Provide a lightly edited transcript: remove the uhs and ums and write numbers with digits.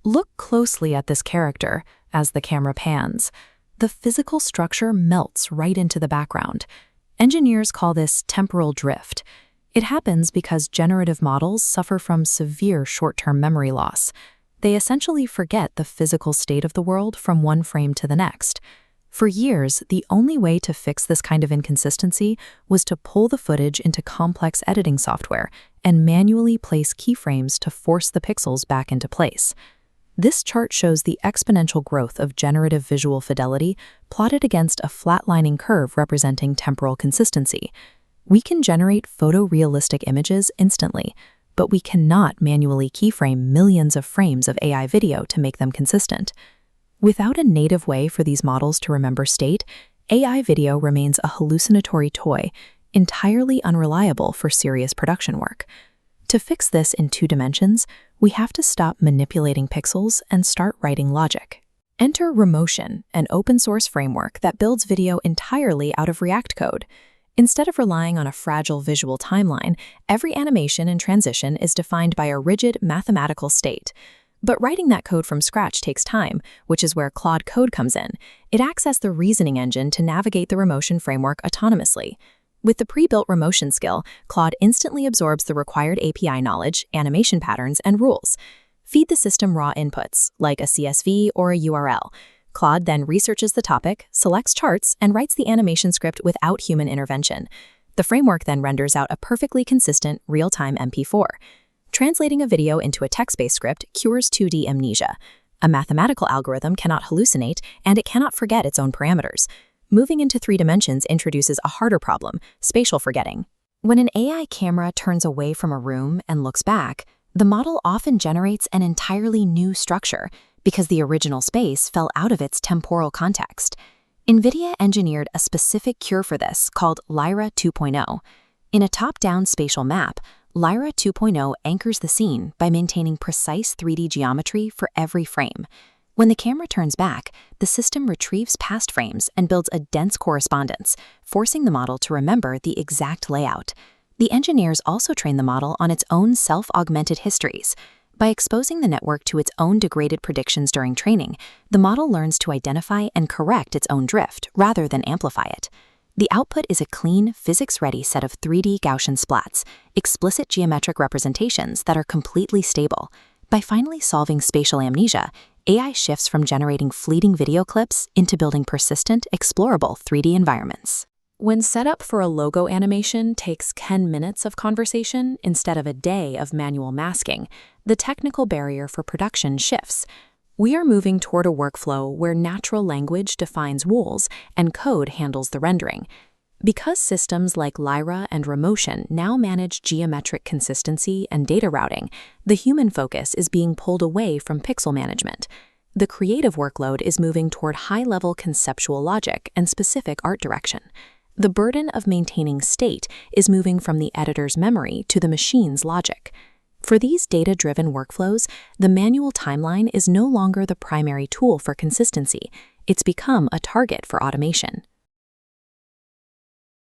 Look closely at this character as the camera pans. The physical structure melts right into the background. Engineers call this temporal drift. It happens because generative models suffer from severe short-term memory loss. They essentially forget the physical state of the world from one frame to the next. For years, the only way to fix this kind of inconsistency was to pull the footage into complex editing software and manually place keyframes to force the pixels back into place. This chart shows the exponential growth of generative visual fidelity plotted against a flatlining curve representing temporal consistency. We can generate photorealistic images instantly, but we cannot manually keyframe millions of frames of AI video to make them consistent. Without a native way for these models to remember state, AI video remains a hallucinatory toy, entirely unreliable for serious production work. To fix this in 2 dimensions, we have to stop manipulating pixels and start writing logic. Enter Remotion, an open-source framework that builds video entirely out of React code. Instead of relying on a fragile visual timeline, every animation and transition is defined by a rigid mathematical state. But writing that code from scratch takes time, which is where Claude Code comes in. It acts as the reasoning engine to navigate the Remotion framework autonomously. With the pre-built Remotion skill, Claude instantly absorbs the required API knowledge, animation patterns, and rules. Feed the system raw inputs, like a CSV or a URL. Claude then researches the topic, selects charts, and writes the animation script without human intervention. The framework then renders out a perfectly consistent, real-time MP4. Translating a video into a text-based script cures 2D amnesia. A mathematical algorithm cannot hallucinate, and it cannot forget its own parameters. Moving into 3 dimensions introduces a harder problem, spatial forgetting. When an AI camera turns away from a room and looks back, the model often generates an entirely new structure because the original space fell out of its temporal context. NVIDIA engineered a specific cure for this called Lyra 2.0. In a top-down spatial map, Lyra 2.0 anchors the scene by maintaining precise 3D geometry for every frame. When the camera turns back, the system retrieves past frames and builds a dense correspondence, forcing the model to remember the exact layout. The engineers also train the model on its own self-augmented histories. By exposing the network to its own degraded predictions during training, the model learns to identify and correct its own drift rather than amplify it. The output is a clean, physics-ready set of 3D Gaussian splats, explicit geometric representations that are completely stable. By finally solving spatial amnesia, AI shifts from generating fleeting video clips into building persistent, explorable 3D environments. When setup for a logo animation takes 10 minutes of conversation instead of a day of manual masking, the technical barrier for production shifts. We are moving toward a workflow where natural language defines rules and code handles the rendering. Because systems like Lyra and Remotion now manage geometric consistency and data routing, the human focus is being pulled away from pixel management. The creative workload is moving toward high-level conceptual logic and specific art direction. The burden of maintaining state is moving from the editor's memory to the machine's logic. For these data-driven workflows, the manual timeline is no longer the primary tool for consistency. It's become a target for automation.